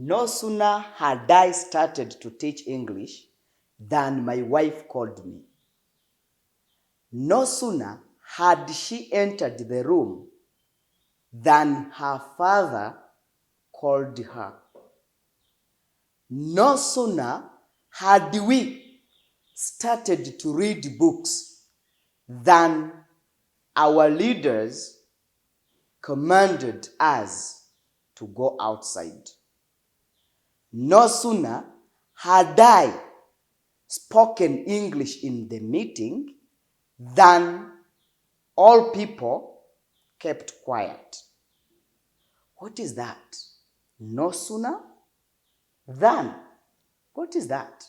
No sooner had I started to teach English than my wife called me. No sooner had she entered the room than her father called her. No sooner had we started to read books than our leaders commanded us to go outside. No sooner had I spoken English in the meeting than all people kept quiet. What is that? No sooner than. What is that?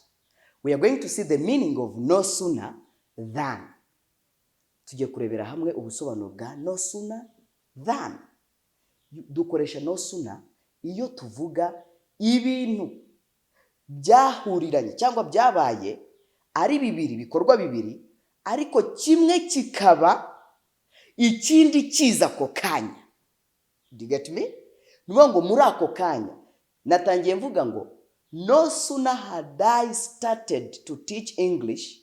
We are going to see the meaning of no sooner than. Tujye kurebera hamwe ubusobanuro bwa no sooner than. Dukoresha no sooner iyo tuvuga ibintu byahuriranye cyangwa byabaye ari bibiri, bikorwa bibiri, ariko kimwe kikaba ikindi kiza ko kanya. Do you get me? Nuvuga ngo muri ako kanya natangiye mvuga ngo no sooner had I started to teach English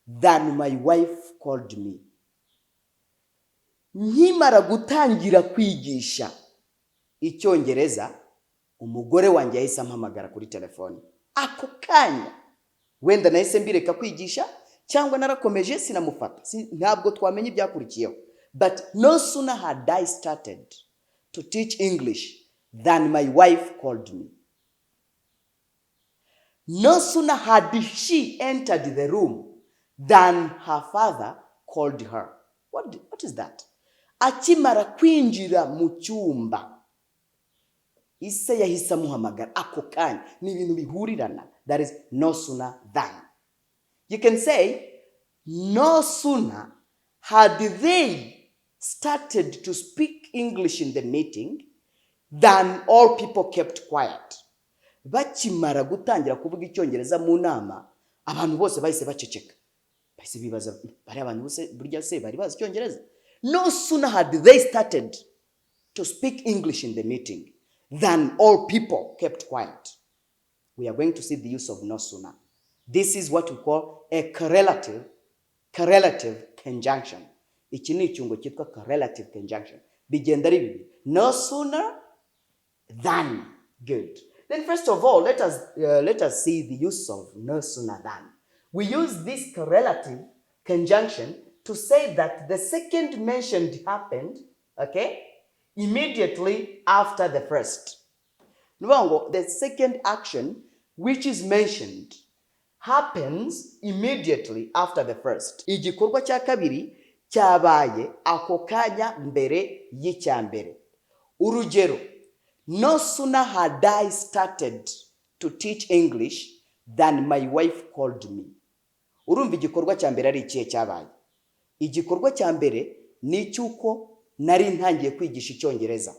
than my wife called me. Nkimara gutangira kwigisha Icyongereza, umugore wanjye yahise ampamagara kuri telefone. Ako kanya wenda nahise mbireka kwigisha cyangwa narakomeje sinamufata, ntabwo twamenye ibyakurikiyeho. But no sooner had I started to teach English than my wife called me. No sooner had she entered the room than her father called her. What is that? Akimara kwinjira mu cyumba, ise yahise amuhamagara ako kanya. Ni ibintu bihurirana. That is no sooner than. You can say no sooner had they started to speak English in the meeting than all people kept quiet. Bakimara gutangira kuvuga Icyongereza mu nama, abantu bose bahise baceceka. Bahise bibaza bari abantu bose burya se bari bazi Icyongereza. No sooner had they started to speak English in the meeting than all people kept quiet. We are going to see the use of no sooner. This is what we call a correlative conjunction. Iki ni icyungo cyitwa correlative conjunction. Bigenda ari bibi. No sooner than. Good. Then first of all, let us see the use of no sooner than. We use this correlative conjunction to say that the second mentioned happened, okay, immediately after the first. The second action which is mentioned happens immediately after the first. Igikorwa cya kabiri cyabaye ako kanya mbere y'icyambere. Urugero, no sooner had I started to teach English than my wife called me. Urumva igikorwa cya mbere ari ikihe cyabaye? Igikorwa cya mbere ni icyuko nari ntangiye kwigisha Icyongereza.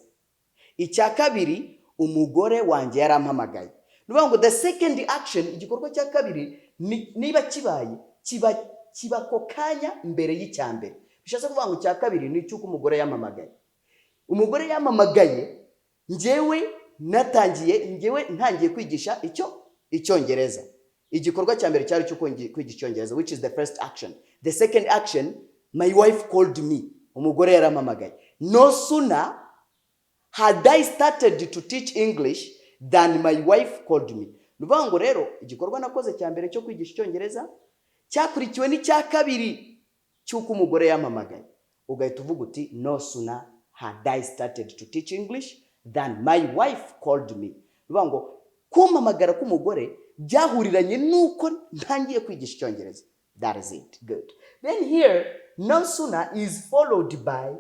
Icya kabiri, umugore wanjye yarampamagaye. Nuvuga ngo the second action, igikorwa cya kabiri niba kibaye kiba ko kanya mbere y'icyambere. Bishatse kuvuga ngo icya kabiri ni icyuko umugore yampamagaye. Umugore yampamagaye, njyewe ntangiye kwigisha Icyongereza. Igikorwa cya mbere cyari cyo kwigisha Icyongereza, which is the first action. The second action, my wife called me. Umugore yarampamagaye. No sooner had I started to teach English than my wife called me. Nuvuga ngo rero igikorwa nakoze cya mbere cyo kwigisha Icyongereza cyakurikiwe n'icya kabiri cy'uko umugore yampamagaye. Ugahita uvuga uti no sooner had I started to teach English than my wife called me. Nuvuga ngo kumpamagara k'umugore byahuriranye nuko ntangiye kwigisha Icyongereza. That is it. Good. Then here, no sooner is followed by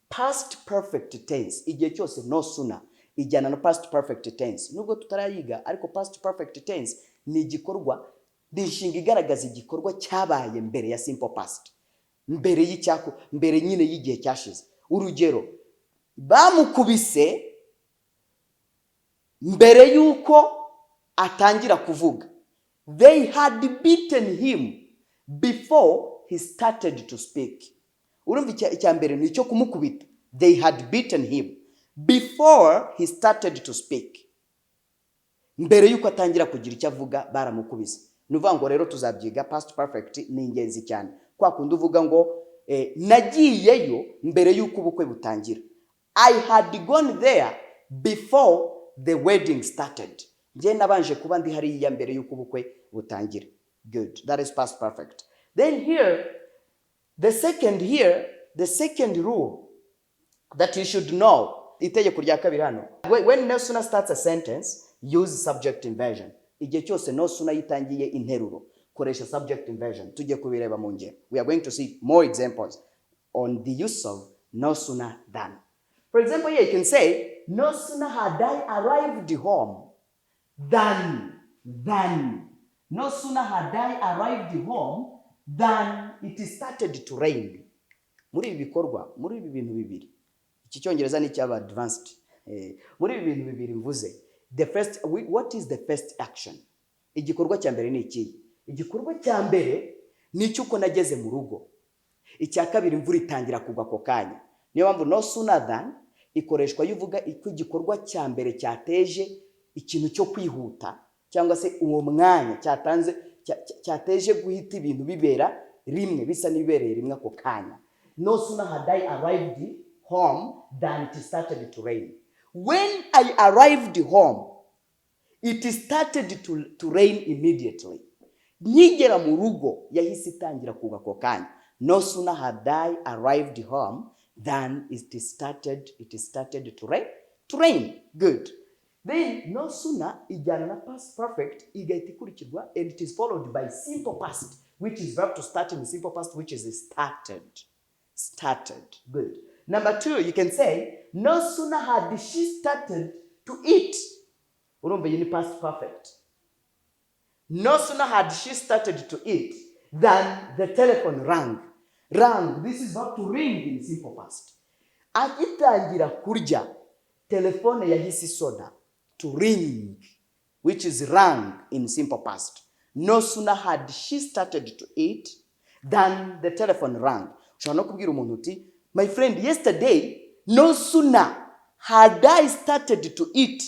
past perfect tense. Igihe cyose no sooner ijyana na past perfect tense. Nubwo tutarayiga, ariko past perfect tense ni igikorwa, ni inshinga igaragaza igikorwa cyabaye mbere ya simple past. Mbere nyine y'igihe cyashize. Urugero, bamukubise mbere yuko atangira kuvuga. They had beaten him before he started to speak. Urumva icya mbere ni cyo kumukubita. They had beaten him before he started to speak. mbere yuko atangira kugira icyo avuga baramukubise. Nuvuga ngo rero tuzabyiga past perfect ni ingenzi cyane. Kwa kundi uvuga ngo nagiyeyo mbere yuko ubukwe butangira. I had gone there before the wedding started. Nje nabanje kuba ndi hariya mbere yuko ubukwe butangira. Good. That is past perfect. Then here, the second rule that you should know, itegeko rya kabiri hano. When no sooner starts a sentence, use subject inversion. Igihe cyose no sooner yitangiye interuro, koresha subject inversion. Tujye kubireba mu ngero. We are going to see more examples on the use of no sooner than. For example, here you can say, no sooner had I arrived home than. No sooner had I arrived home than it started to rain. Muri ibi bikorwa, muri ibi bintu bibiri. Iki Cyongereza ni cyaba advanced. Muri ibi bintu bibiri mvuze. What is the first action? Igikorwa cya mbere ni iki? Igikorwa cya mbere ni cyuko nageze mu rugo. Icya kabiri imvura itangira kugwa ko kanya. Niyo mpamvu no sooner than ikoreshwa yuvuga iko igikorwa cya mbere cyateje ikintu cyo kwihuta cyangwa se uwo mwanya cyateje guhita ibintu bibera rimwe bisa nibereye rimwe ko kanya. No sooner had I arrived home than it started to rain. When I arrived home, it started to rain immediately. Nkigera mu rugo yahise itangira kugwa ko kanya. No sooner had I arrived home than it started to rain. Good. Then no sooner ijyana na past perfect igahita ikurikirwa and it is followed by simple past, which is verb to start in the simple past, which is started. Good. Number 2, you can say, no sooner had she started to eat. Urumva yini past perfect. No sooner had she started to eat than the telephone rang. Rang, this is verb to ring in simple past. Akitangira kurya, telephone yahisi sona. To ring, which is rang in simple past. No sooner had she started to eat than the telephone rang. Ushobora no kubwira umuntu uti, my friend, yesterday, no sooner had I started to eat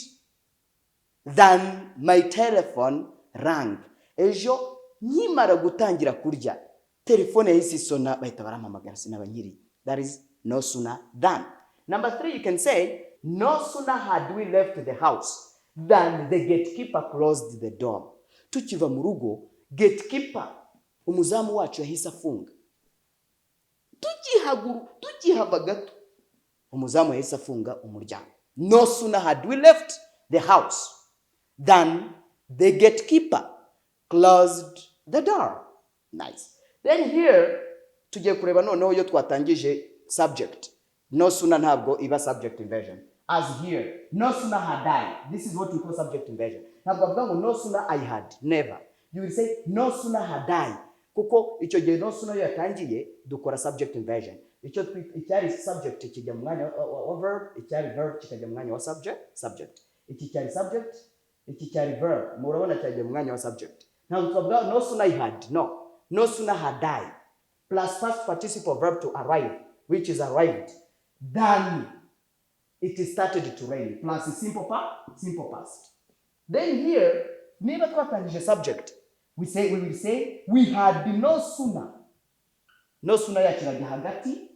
than my telephone rang. Ejo nkimara gutangira kurya, telefone yahise isona bahita barampamagara sinabanyiri. That is no sooner than. Number 3, you can say, no sooner had we left the house than the gatekeeper closed the door. Tukiva mu rugo, gatekeeper, umuzamu wacu yahise afunga. Tukihava gato, umuzamu yahise afunga umuryango. No sooner had we left the house than the gatekeeper closed the door. Nice. Then here, tugiye kureba noneho yo twatangije subject. No sooner ntabwo iba subject inversion. As here, no sooner had I. This is what we call subject inversion. Ntabwo avuga ngo no sooner I had. Never. You will say no sooner had I. Kuko icyo gihe no sooner yatangiye dukora subject inversion. Icyari subject kijya mu mwanya wa verb, icyari verb kikajya mu mwanya wa subject. Iki cyari subject, iki cyari verb. Murabona cyajya mu mwanya wa subject. Ntabwo twavuga no sooner I had. No. No sooner had I. Plus past participle verb to arrive, which is arrived. Then it started to rain. Plus simple past. Then here, niba twatangije subject, we will say we had no sooner. No sooner yakirajya hagati.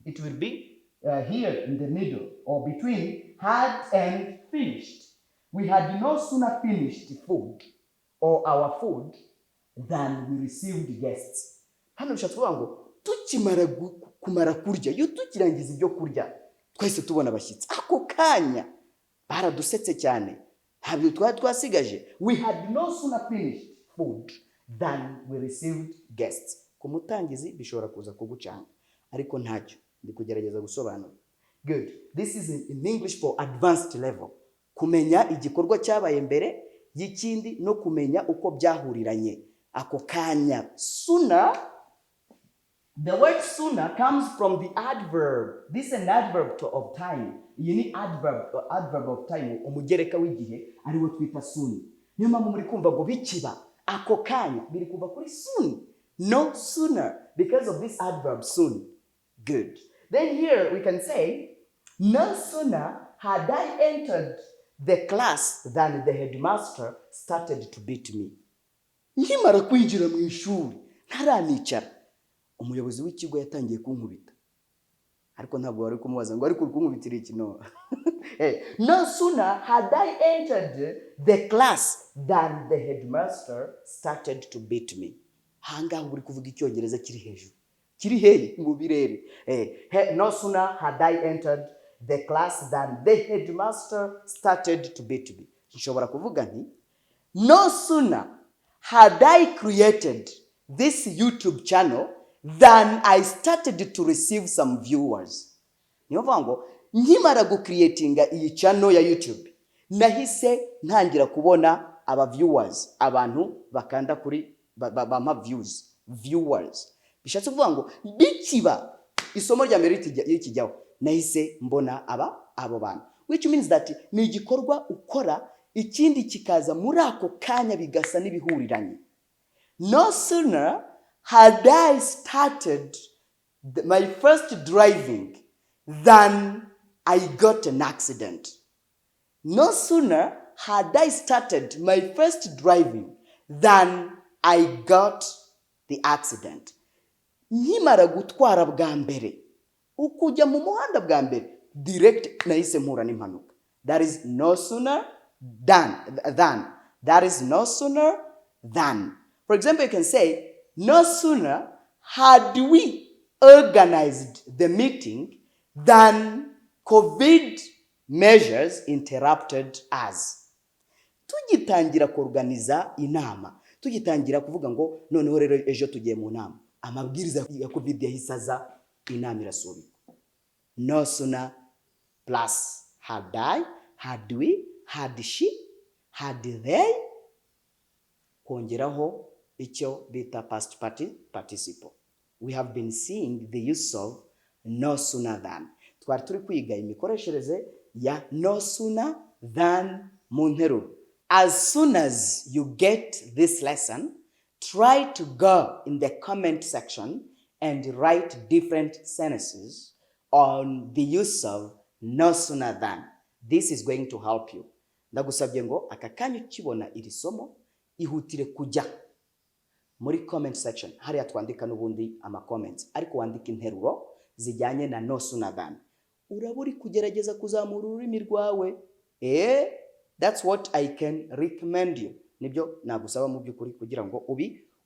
It will be here in the middle or between had and finished. We had no sooner finished food or our food than we received guests. Hano bishatwa ngo tukimara kumara kurya, yo tukirangiza ibyo kurya, twese tubona abashyitsi. Ako kanya baradusetse cyane. Ntabwo twasigaje. We had no sooner finished food than we received guests. Ku mutangizi bishobora kuza kugucanga, ariko ntacyo ndi kugerageza gusobanura. Good. This is in English for advanced level. Kumenya igikorwa cyabaye mbere y'ikindi no kumenya uko byahuriranye. Ako kanya. Sooner, the word sooner comes from the adverb. This is an adverb of time. You need adverb of time. Umugereka w'igihe ariwo twita soon. Niyo mpamvu muri kumva ngo bikiba ako kanya biri kuva kuri soon. No sooner, because of this adverb soon. Good. Then here we can say, no sooner had I entered the class than the headmaster started to beat me. Nkimara kwinjira mu ishuri ntaranicara umuyobozi w'ikigo yatangiye kunkubita. Ariko ntabwo wari kumubaza ngo ariko kunkubitira iki no. No sooner had I entered the class than the headmaster started to beat me. Hanga uri kuvuga Icyongereza kiri hejuru. Kiri hehe mu birere. No sooner had I entered the class than the headmaster started to beat me. Nshobora kuvuga nti no sooner had I created this YouTube channel than I started to receive some viewers. Niyo vango nkimara gucreatinga iyi channel ya YouTube nahise ntangira kubona aba viewers, abantu bakanda kuri bama viewers. Bishatse kuvuga ngo bikiba isomo rya mbere y'ikijyaho nahise mbona abo bantu, which means that ni igikorwa ukora ikindi kikaza muri ako kanya bigasa n'ibihuriranye. No sooner had I started my first driving than I got an accident. No sooner had I started my first driving than I got the accident. Nkimara gutwara bwa mbere ukujya mu muhanda bwa mbere direct nahise mpura n'impanuka. That is no sooner than. That is no sooner than. For example, you can say, no sooner had we organized the meeting than COVID measures interrupted us. Tugitangira kuorganiza inama, tugitangira kuvuga ngo noneho rero ejo tugiye mu nama, amabwiriza ya COVID yahisaza inama irasubika. No sooner plus had I, had we, had she, had they, kongeraho icyo bita past participle. We have been seeing the use of no sooner than. Twari turi kwiga imikoreshereze ya no sooner than mu nteruro. As soon as you get this lesson, try to go in the comment section and write different sentences on the use of no sooner than. This is going to help you. Ndagusabye ngo akakanya ukibona iri somo ihutire kujya muri comment section hariya twandika n'ubundi ama comments, ariko wandika interuro zijyanye na no sooner than. Uraburi kugerageza kuzamura ururimi rwawe. That's what I can recommend you. Nibyo nagusaba mu byukuri kugira ngo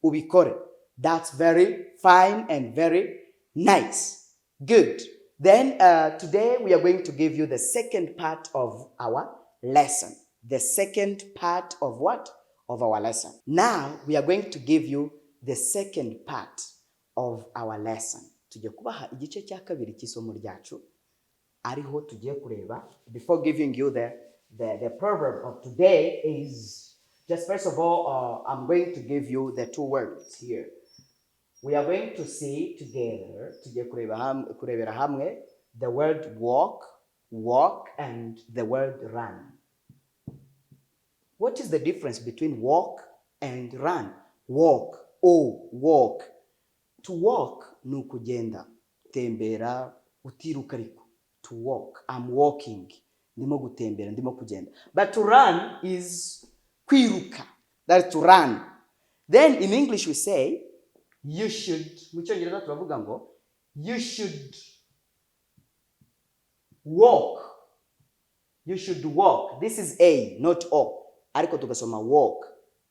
ubikore. That's very fine and very nice. Good. Then today we are going to give you the second part of our lesson. The second part of what? Of our lesson. Now we are going to give you the second part of our lesson. Tugiye kubaha igice cya kabiri cy'isomo ryacu ariho tugiye kureba. Before giving you the proverb of today is just first of all I'm going to give you the two words here. We are going to see together, tugiye kurebera hamwe the word walk and the word run. What is the difference between walk and run? Walk. To walk ni ukugenda, tembera, utiruka ariko. To walk. I'm walking. Ndimo gutembera, ndimo kugenda. But to run is kwiruka. That's to run. Then in English we say, you should, mu Cyongereza turavuga ngo, you should walk. You should walk. This is A, not O. Ariko tugasoma walk.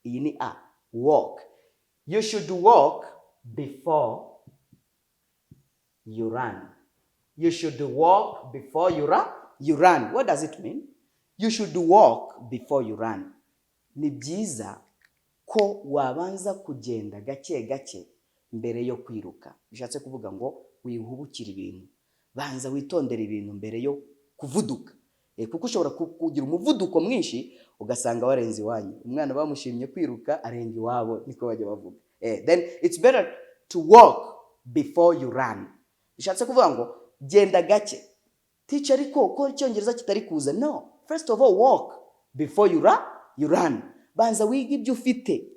Iyi ni A. Walk. You should walk before you run. You should walk before you run. What does it mean? You should walk before you run. Ni byiza ko wabanza kugenda gake gake mbere yo kwiruka. Bishatse kuvuga ngo wihubukira ibintu. Banza witondera ibintu mbere yo kuvuduka. Kuko ushobora kugira umuvuduko mwinshi ugasanga warenze iwanyu. Umwana bamushimye kwiruka arenga iwabo, niko bajya bavuga. Then it's better to walk before you run. Bishatse kuvuga ngo genda gake. Teacher ariko ko Icyongereza kitari kuza. No. First of all, walk before you run. Banza wiga ibyo ufite.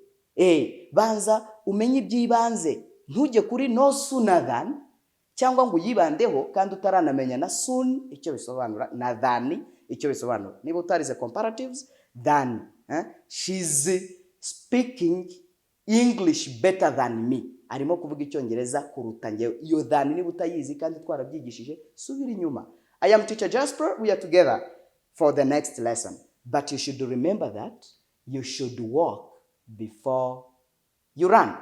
Banza umenye ibyibanze. Ntujye kuri no sooner than cyangwa ngo yibandeho kandi utaranamenya na soon icyo bisobanura na than icyo bisobanura. Niba utarize comparatives, than, she's speaking English better than me. Arimo kuvuga Icyongereza kuruta njyewe. Iyo than niba utayizi kandi twarabyigishije, subira inyuma. I am teacher Jasper. We are together for the next lesson. But you should remember that you should walk before you run.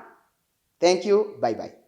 Thank you. Bye-bye.